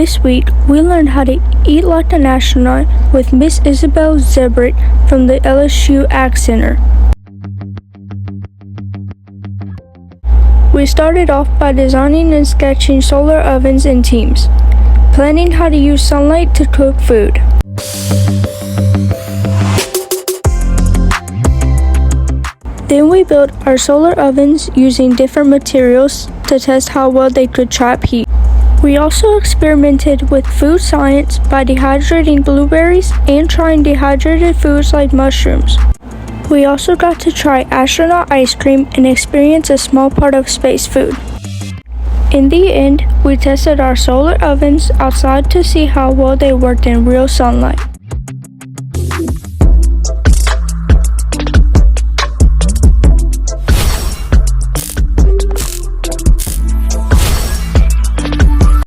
This week, we learned how to eat like an astronaut with Miss Isabel Zebrick from the LSU AgCenter. We started off by designing and sketching solar ovens in teams, planning how to use sunlight to cook food. Then we built our solar ovens using different materials to test how well they could trap heat. We also experimented with food science by dehydrating blueberries and trying dehydrated foods like mushrooms. We also got to try astronaut ice cream and experience a small part of space food. In the end, we tested our solar ovens outside to see how well they worked in real sunlight.